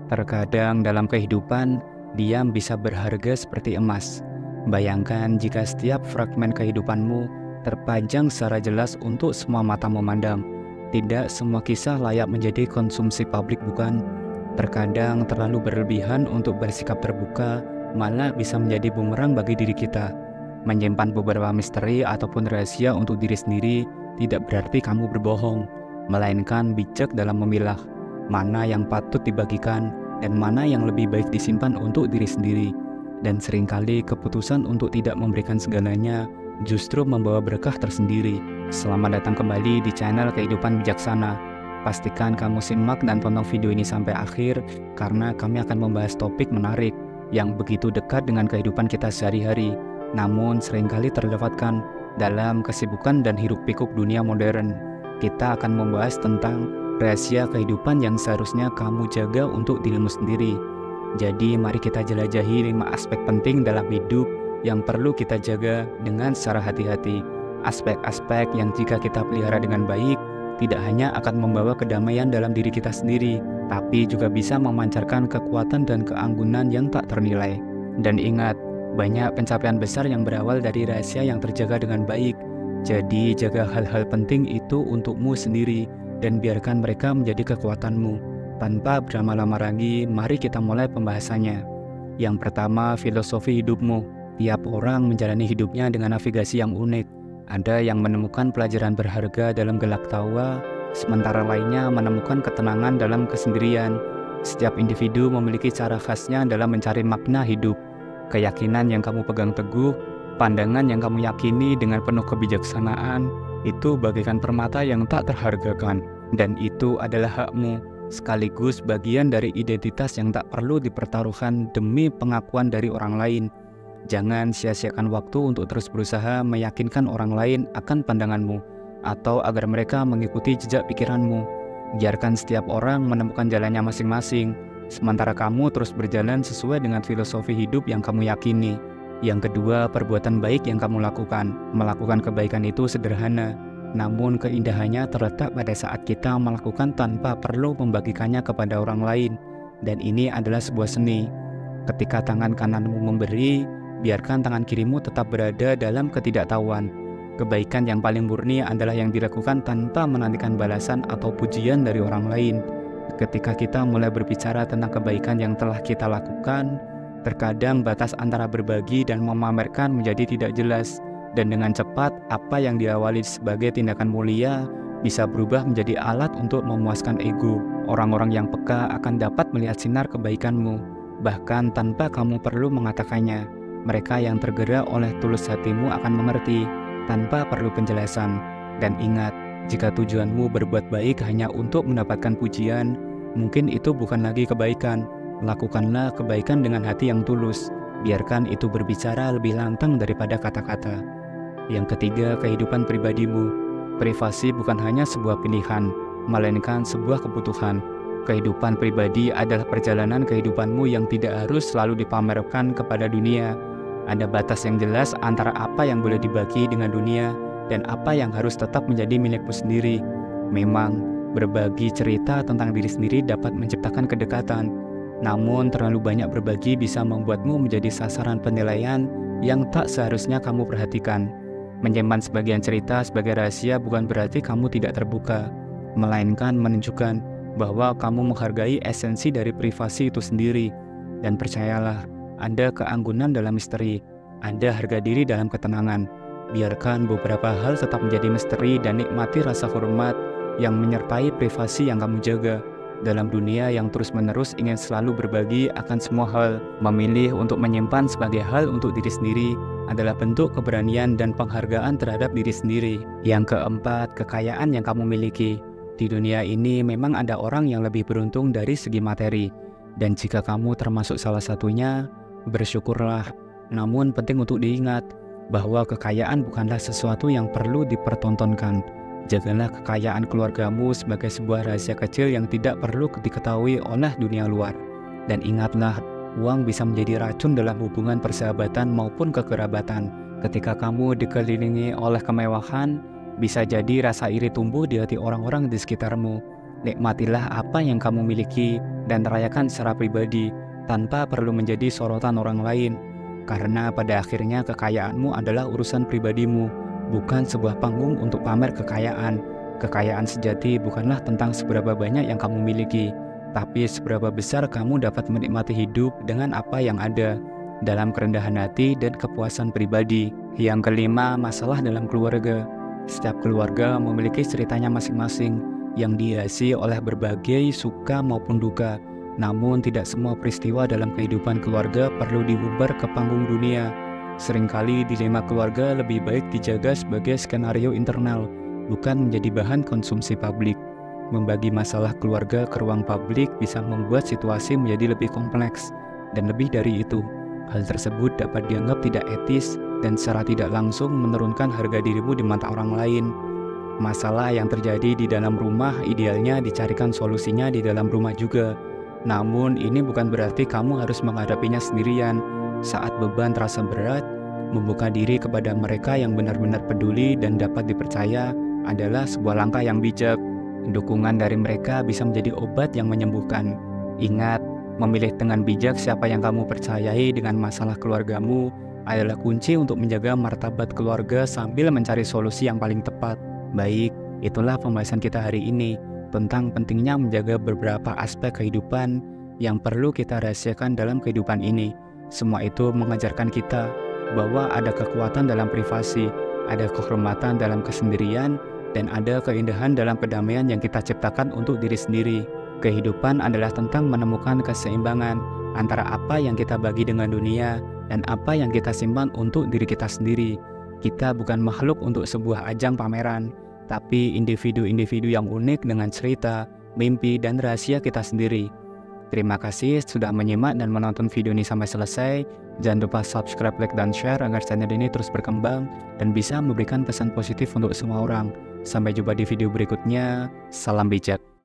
Terkadang dalam kehidupan, diam bisa berharga seperti emas. Bayangkan jika setiap fragmen kehidupanmu terpajang secara jelas untuk semua mata memandang. Tidak semua kisah layak menjadi konsumsi publik, bukan? Terkadang terlalu berlebihan untuk bersikap terbuka malah bisa menjadi bumerang bagi diri kita. Menyimpan beberapa misteri ataupun rahasia untuk diri sendiri tidak berarti kamu berbohong, melainkan bijak dalam memilah mana yang patut dibagikan dan mana yang lebih baik disimpan untuk diri sendiri. Dan seringkali keputusan untuk tidak memberikan segalanya justru membawa berkah tersendiri. Selamat datang kembali di channel Kehidupan Bijaksana. Pastikan kamu simak dan tonton video ini sampai akhir, karena kami akan membahas topik menarik yang begitu dekat dengan kehidupan kita sehari-hari, namun seringkali terlewatkan dalam kesibukan dan hiruk-pikuk dunia modern. Kita akan membahas tentang rahasia kehidupan yang seharusnya kamu jaga untuk dirimu sendiri. Jadi mari kita jelajahi 5 aspek penting dalam hidup yang perlu kita jaga dengan secara hati-hati. Aspek-aspek yang jika kita pelihara dengan baik, tidak hanya akan membawa kedamaian dalam diri kita sendiri, tapi juga bisa memancarkan kekuatan dan keanggunan yang tak ternilai. Dan ingat, banyak pencapaian besar yang berawal dari rahasia yang terjaga dengan baik. Jadi jaga hal-hal penting itu untukmu sendiri dan biarkan mereka menjadi kekuatanmu. Tanpa berlama-lama lagi, mari kita mulai pembahasannya. Yang pertama, filosofi hidupmu. Tiap orang menjalani hidupnya dengan navigasi yang unik. Ada yang menemukan pelajaran berharga dalam gelak tawa, sementara lainnya menemukan ketenangan dalam kesendirian. Setiap individu memiliki cara khasnya dalam mencari makna hidup. Keyakinan yang kamu pegang teguh, pandangan yang kamu yakini dengan penuh kebijaksanaan, itu bagaikan permata yang tak terhargakan. Dan itu adalah hakmu, sekaligus bagian dari identitas yang tak perlu dipertaruhkan demi pengakuan dari orang lain. Jangan sia-siakan waktu untuk terus berusaha meyakinkan orang lain akan pandanganmu, atau agar mereka mengikuti jejak pikiranmu. Biarkan setiap orang menemukan jalannya masing-masing, sementara kamu terus berjalan sesuai dengan filosofi hidup yang kamu yakini. Yang kedua, perbuatan baik yang kamu lakukan. Melakukan kebaikan itu sederhana, namun keindahannya terletak pada saat kita melakukan tanpa perlu membagikannya kepada orang lain. Dan ini adalah sebuah seni. Ketika tangan kananmu memberi, biarkan tangan kirimu tetap berada dalam ketidaktahuan. Kebaikan yang paling murni adalah yang dilakukan tanpa menantikan balasan atau pujian dari orang lain. Ketika kita mulai berbicara tentang kebaikan yang telah kita lakukan, terkadang batas antara berbagi dan memamerkan menjadi tidak jelas. Dan dengan cepat, apa yang diawali sebagai tindakan mulia bisa berubah menjadi alat untuk memuaskan ego. Orang-orang yang peka akan dapat melihat sinar kebaikanmu, bahkan tanpa kamu perlu mengatakannya. Mereka yang tergerak oleh tulus hatimu akan mengerti, tanpa perlu penjelasan. Dan ingat, jika tujuanmu berbuat baik hanya untuk mendapatkan pujian, mungkin itu bukan lagi kebaikan. Lakukanlah kebaikan dengan hati yang tulus. Biarkan itu berbicara lebih lantang daripada kata-kata. Yang ketiga, kehidupan pribadimu. Privasi bukan hanya sebuah pilihan, melainkan sebuah kebutuhan. Kehidupan pribadi adalah perjalanan kehidupanmu yang tidak harus selalu dipamerkan kepada dunia. Ada batas yang jelas antara apa yang boleh dibagi dengan dunia dan apa yang harus tetap menjadi milikmu sendiri. Memang, berbagi cerita tentang diri sendiri dapat menciptakan kedekatan, namun terlalu banyak berbagi bisa membuatmu menjadi sasaran penilaian yang tak seharusnya kamu perhatikan. Menyimpan sebagian cerita sebagai rahasia bukan berarti kamu tidak terbuka, melainkan menunjukkan bahwa kamu menghargai esensi dari privasi itu sendiri. Dan percayalah, ada keanggunan dalam misteri, ada harga diri dalam ketenangan. Biarkan beberapa hal tetap menjadi misteri dan nikmati rasa hormat yang menyertai privasi yang kamu jaga. Dalam dunia yang terus-menerus ingin selalu berbagi akan semua hal, memilih untuk menyimpan sebagai hal untuk diri sendiri adalah bentuk keberanian dan penghargaan terhadap diri sendiri. Yang keempat, kekayaan yang kamu miliki. Di dunia ini memang ada orang yang lebih beruntung dari segi materi, dan jika kamu termasuk salah satunya, bersyukurlah. Namun penting untuk diingat bahwa kekayaan bukanlah sesuatu yang perlu dipertontonkan. Jagalah kekayaan keluargamu sebagai sebuah rahasia kecil yang tidak perlu diketahui oleh dunia luar. Dan ingatlah, uang bisa menjadi racun dalam hubungan persahabatan maupun kekerabatan. Ketika kamu dikelilingi oleh kemewahan, bisa jadi rasa iri tumbuh di hati orang-orang di sekitarmu. Nikmatilah apa yang kamu miliki dan rayakan secara pribadi tanpa perlu menjadi sorotan orang lain. Karena pada akhirnya kekayaanmu adalah urusan pribadimu, bukan sebuah panggung untuk pamer kekayaan. Kekayaan sejati bukanlah tentang seberapa banyak yang kamu miliki, tapi seberapa besar kamu dapat menikmati hidup dengan apa yang ada, dalam kerendahan hati dan kepuasan pribadi. Yang kelima, masalah dalam keluarga. Setiap keluarga memiliki ceritanya masing-masing yang dihiasi oleh berbagai suka maupun duka. Namun tidak semua peristiwa dalam kehidupan keluarga perlu diumbar ke panggung dunia. Seringkali dilema keluarga lebih baik dijaga sebagai skenario internal, bukan menjadi bahan konsumsi publik. Membagi masalah keluarga ke ruang publik bisa membuat situasi menjadi lebih kompleks. Dan lebih dari itu, hal tersebut dapat dianggap tidak etis dan secara tidak langsung menurunkan harga dirimu di mata orang lain. Masalah yang terjadi di dalam rumah idealnya dicarikan solusinya di dalam rumah juga. Namun ini bukan berarti kamu harus menghadapinya sendirian. Saat beban terasa berat, membuka diri kepada mereka yang benar-benar peduli dan dapat dipercaya adalah sebuah langkah yang bijak. Dukungan dari mereka bisa menjadi obat yang menyembuhkan. Ingat, memilih dengan bijak siapa yang kamu percayai dengan masalah keluargamu adalah kunci untuk menjaga martabat keluarga sambil mencari solusi yang paling tepat. Baik, itulah pembahasan kita hari ini tentang pentingnya menjaga beberapa aspek kehidupan yang perlu kita rahasiakan dalam kehidupan ini. Semua itu mengajarkan kita bahwa ada kekuatan dalam privasi, ada kehormatan dalam kesendirian, dan ada keindahan dalam kedamaian yang kita ciptakan untuk diri sendiri. Kehidupan adalah tentang menemukan keseimbangan antara apa yang kita bagi dengan dunia dan apa yang kita simpan untuk diri kita sendiri. Kita bukan makhluk untuk sebuah ajang pameran, tapi individu-individu yang unik dengan cerita, mimpi, dan rahasia kita sendiri. Terima kasih sudah menyimak dan menonton video ini sampai selesai. Jangan lupa subscribe, like, dan share agar channel ini terus berkembang dan bisa memberikan pesan positif untuk semua orang. Sampai jumpa di video berikutnya. Salam bijak.